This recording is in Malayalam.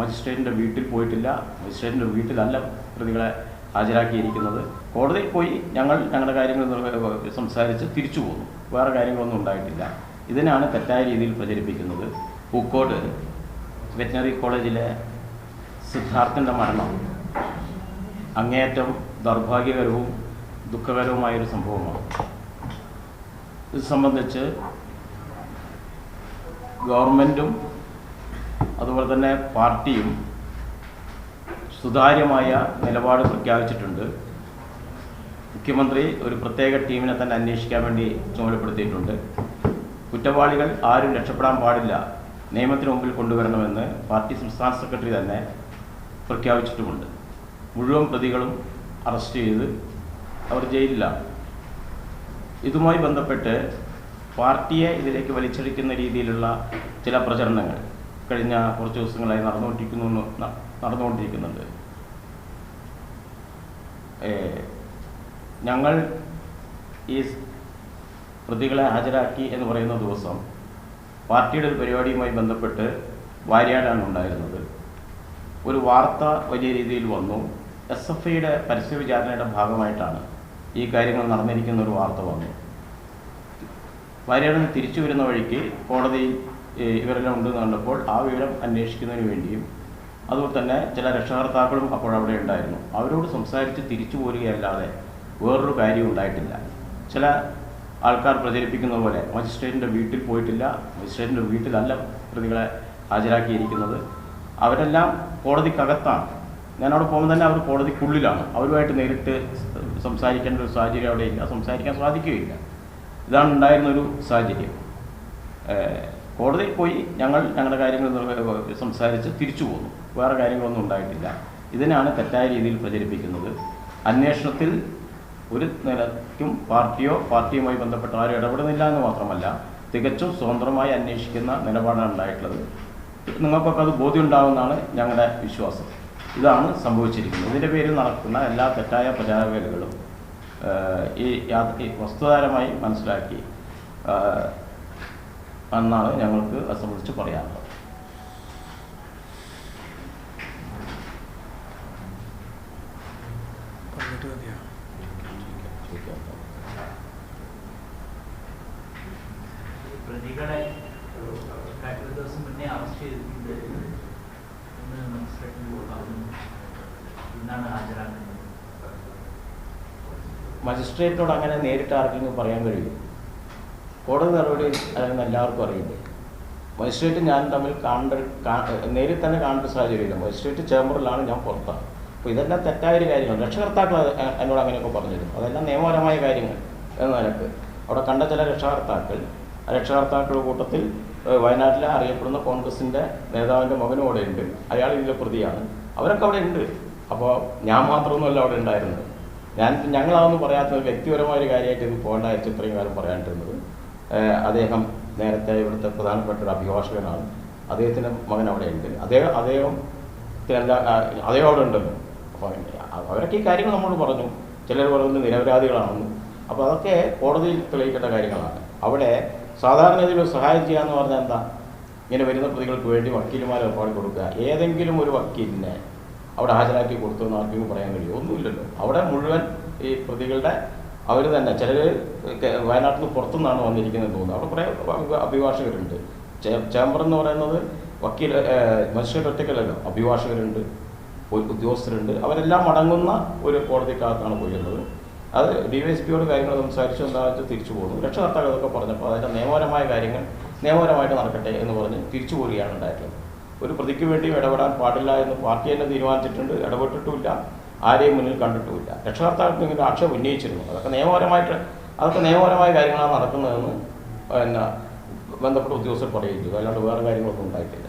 മജിസ്ട്രേറ്റിൻ്റെ വീട്ടിൽ പോയിട്ടില്ല. മജിസ്ട്രേറ്റിൻ്റെ വീട്ടിലല്ല പ്രതികളെ ഹാജരാക്കിയിരിക്കുന്നത്. കോടതിയിൽ പോയി ഞങ്ങളുടെ കാര്യങ്ങൾ സംസാരിച്ച് തിരിച്ചു പോന്നു. വേറെ കാര്യങ്ങളൊന്നും ഉണ്ടായിട്ടില്ല. ഇതിനാണ് തെറ്റായ രീതിയിൽ പ്രചരിപ്പിക്കുന്നത്. പൂക്കോട് വെറ്റിനറി കോളേജിലെ സിദ്ധാർത്ഥിൻ്റെ മരണം അങ്ങേയറ്റം ദൗർഭാഗ്യകരവും ദുഃഖകരവുമായൊരു സംഭവമാണ്. ഇത് സംബന്ധിച്ച് ഗവൺമെൻറ്റും അതുപോലെ തന്നെ പാർട്ടിയും സുതാര്യമായ നിലപാട് പ്രഖ്യാപിച്ചിട്ടുണ്ട്. മുഖ്യമന്ത്രി ഒരു പ്രത്യേക ടീമിനെ തന്നെ അന്വേഷിക്കാൻ വേണ്ടി ചുമതലപ്പെടുത്തിയിട്ടുണ്ട്. കുറ്റവാളികൾ ആരും രക്ഷപ്പെടാൻ പാടില്ല, നിയമത്തിന് മുമ്പിൽ കൊണ്ടുവരണമെന്ന് പാർട്ടി സംസ്ഥാന സെക്രട്ടറി തന്നെ പ്രഖ്യാപിച്ചിട്ടുമുണ്ട്. മുഴുവൻ പ്രതികളും അറസ്റ്റ് ചെയ്ത് അവർ ജയിലിലാണ്. ഇതുമായി ബന്ധപ്പെട്ട് പാർട്ടിയെ ഇതിലേക്ക് വലിച്ചെടുക്കുന്ന രീതിയിലുള്ള ചില പ്രചരണങ്ങൾ കഴിഞ്ഞ കുറച്ച് ദിവസങ്ങളായി നടന്നുകൊണ്ടിരിക്കുന്നുണ്ട്. ഞങ്ങൾ ഈ പ്രതികളെ ഹാജരാക്കി എന്ന് പറയുന്ന ദിവസം പാർട്ടിയുടെ ഒരു പരിപാടിയുമായി ബന്ധപ്പെട്ട് വാര്യാടാണ് ഉണ്ടായിരുന്നത്. ഒരു വാർത്ത വലിയ രീതിയിൽ വന്നു. SFIയുടെ പരസ്യ വിചാരണയുടെ ഭാഗമായിട്ടാണ് ഈ കാര്യങ്ങൾ നടന്നിരിക്കുന്ന ഒരു വാർത്ത വന്നു. വാര്യാടിന് തിരിച്ചു വരുന്ന വഴിക്ക് കോടതിയിൽ ഇവരെല്ലാം ഉണ്ടെന്ന് കണ്ടപ്പോൾ ആ വിവരം അന്വേഷിക്കുന്നതിന് വേണ്ടിയും അതുപോലെ തന്നെ ചില രക്ഷകർത്താക്കളും അപ്പോഴവിടെ ഉണ്ടായിരുന്നു. അവരോട് സംസാരിച്ച് തിരിച്ചു പോരുകയല്ലാതെ വേറൊരു കാര്യം ഉണ്ടായിട്ടില്ല. ചില ആൾക്കാർ പ്രചരിപ്പിക്കുന്ന പോലെ മജിസ്ട്രേറ്റിൻ്റെ വീട്ടിൽ പോയിട്ടില്ല, മജിസ്ട്രേറ്റിൻ്റെ വീട്ടിലല്ല പ്രതികളെ ഹാജരാക്കിയിരിക്കുന്നത്. അവരെല്ലാം കോടതിക്കകത്താണ്. ഞാനവിടെ പോകുമ്പോൾ തന്നെ അവർ കോടതിക്കുള്ളിലാണ്. അവരുമായിട്ട് നേരിട്ട് സംസാരിക്കേണ്ട ഒരു സാഹചര്യം അവിടെ ഇല്ല, സംസാരിക്കാൻ സാധിക്കുകയില്ല. ഇതാണ് ഉണ്ടായിരുന്നൊരു സാഹചര്യം. കോടതിയിൽ പോയി ഞങ്ങളുടെ കാര്യങ്ങൾ സംസാരിച്ച് തിരിച്ചു പോന്നു. വേറെ കാര്യങ്ങളൊന്നും ഉണ്ടായിട്ടില്ല. ഇതിനാണ് തെറ്റായ രീതിയിൽ പ്രചരിപ്പിക്കുന്നത്. അന്വേഷണത്തിൽ ഒരു നിലയ്ക്കും പാർട്ടിയുമായി ബന്ധപ്പെട്ട ആരും ഇടപെടുന്നില്ല എന്ന് മാത്രമല്ല, തികച്ചും സ്വതന്ത്രമായി അന്വേഷിക്കുന്ന നിലപാടാണ് ഉണ്ടായിട്ടുള്ളത്. നിങ്ങൾക്കൊക്കെ അത് ബോധ്യം ഉണ്ടാകുമെന്നാണ് ഞങ്ങളുടെ വിശ്വാസം. ഇതാണ് സംഭവിച്ചിരിക്കുന്നത്. ഇതിൻ്റെ പേരിൽ നടക്കുന്ന എല്ലാ തെറ്റായ പ്രചാരവേലകളും ഈ വസ്തുതാപരമായി മനസ്സിലാക്കി എന്നാണ് ഞങ്ങൾക്ക് അത് സംബന്ധിച്ച് പറയാനുള്ളത്. പ്രതികളെ ഒരു ദിവസം മുന്നേ അറസ്റ്റ് ചെയ്തിട്ടുണ്ട് എന്ന് മജിസ്ട്രേറ്റിന് പറഞ്ഞു. ഇന്നാണ് ഹാജരാക്കുന്നത്. മജിസ്ട്രേറ്റിനോട് അങ്ങനെ നേരിട്ട് ആർക്കെങ്കിലും പറയാൻ കഴിയും? കോടതി നടപടി അതെന്ന് എല്ലാവർക്കും അറിയില്ലേ. മജിസ്ട്രേറ്റ് ഞാൻ തമ്മിൽ നേരിൽ തന്നെ കാണേണ്ട സാഹചര്യമില്ല. മജിസ്ട്രേറ്റ് ചേംബറിലാണ്, ഞാൻ പുറത്താണ്. അപ്പോൾ ഇതെല്ലാം തെറ്റായൊരു കാര്യമാണ്. രക്ഷകർത്താക്കൾ എന്നോട് അങ്ങനെയൊക്കെ പറഞ്ഞിരുന്നു. അതെല്ലാം നിയമപരമായ കാര്യങ്ങൾ എന്ന നിലക്ക് അവിടെ കണ്ട ചില രക്ഷകർത്താക്കളുടെ കൂട്ടത്തിൽ വയനാട്ടിലെ അറിയപ്പെടുന്ന കോൺഗ്രസിൻ്റെ നേതാവിൻ്റെ മകനും അവിടെ ഉണ്ട്. അയാൾ ഇതിലെ പ്രതിയാണ്. അവരൊക്കെ അവിടെ ഉണ്ട്. അപ്പോൾ ഞാൻ മാത്രമൊന്നുമല്ല അവിടെ ഉണ്ടായിരുന്നത്. ഞങ്ങളതൊന്നും പറയാത്തത് വ്യക്തിപരമായൊരു കാര്യമായിട്ട് ഇത് പോകേണ്ടതായിട്ട് ഇത്രയും കാലം പറയാണ്ടിരുന്നത്. അദ്ദേഹം നേരത്തെ ഇവിടുത്തെ പ്രധാനപ്പെട്ട ഒരു അഭിഭാഷകനാണ്. അദ്ദേഹത്തിൻ്റെ മകൻ അവിടെ ഉണ്ട്. അദ്ദേഹം അവിടെ ഉണ്ടല്ലോ. അപ്പോൾ അവരൊക്കെ ഈ കാര്യങ്ങൾ നമ്മളോട് പറഞ്ഞു. ചിലർ പറയുന്നത് നിരപരാധികളാണെന്ന്. അപ്പോൾ അതൊക്കെ കോടതിയിൽ തെളിയിക്കേണ്ട കാര്യങ്ങളാണ്. അവിടെ സാധാരണ ഇതിൽ സഹായം ചെയ്യാമെന്ന് പറഞ്ഞാൽ എന്താ? ഇങ്ങനെ വരുന്ന പ്രതികൾക്ക് വേണ്ടി വക്കീലുമാരെ ഏർപ്പാട് കൊടുക്കുക. ഏതെങ്കിലും ഒരു വക്കീലിനെ അവിടെ ഹാജരാക്കി കൊടുത്തുവെന്ന് ആർക്കും പറയാൻ കഴിയും? ഒന്നുമില്ലല്ലോ. അവിടെ മുഴുവൻ ഈ പ്രതികളുടെ അവർ തന്നെ, ചിലർ വയനാട്ടിൽ നിന്ന് പുറത്തുനിന്നാണ് വന്നിരിക്കുന്നത് തോന്നുന്നു. അവിടെ കുറേ അഭിഭാഷകരുണ്ട്. ചേംബർ എന്ന് പറയുന്നത് മജിസ്ട്രേറ്റ് ഒറ്റയ്ക്കല്ലല്ലോ. അഭിഭാഷകരുണ്ട്, ഉദ്യോഗസ്ഥരുണ്ട്. അവരെല്ലാം അടങ്ങുന്ന ഒരു കോടതിക്കകത്താണ് പോയിരുന്നത്. അത് DYSPയോട് കാര്യങ്ങൾ സംസാരിച്ചു എന്താ വെച്ചാൽ തിരിച്ചു പോകുന്നു. രക്ഷകർത്താക്കൾ അതൊക്കെ പറഞ്ഞപ്പോൾ അതിൻ്റെ നിയമപരമായ കാര്യങ്ങൾ നിയമപരമായിട്ട് നടക്കട്ടെ എന്ന് പറഞ്ഞ് തിരിച്ചു പോരുകയാണ് ഉണ്ടായിട്ടുള്ളത്. ഒരു പ്രതിക്ക് വേണ്ടിയും ഇടപെടാൻ പാടില്ല എന്ന് പാർട്ടി തന്നെ തീരുമാനിച്ചിട്ടുണ്ട്. ഇടപെട്ടിട്ടുമില്ല, ആരെയും മുന്നിൽ കണ്ടിട്ടുമില്ല. രക്ഷകർത്താക്കൾക്ക് ഇങ്ങനെ ആക്ഷേപം ഉന്നയിച്ചിരുന്നു. അതൊക്കെ നിയമപരമായ കാര്യങ്ങളാണ് നടക്കുന്നതെന്ന് ബന്ധപ്പെട്ട ഉദ്യോഗസ്ഥർ പറയുകയും ചെയ്തു. അല്ലാണ്ട് വേറെ കാര്യങ്ങളൊന്നും ഉണ്ടായിട്ടില്ല.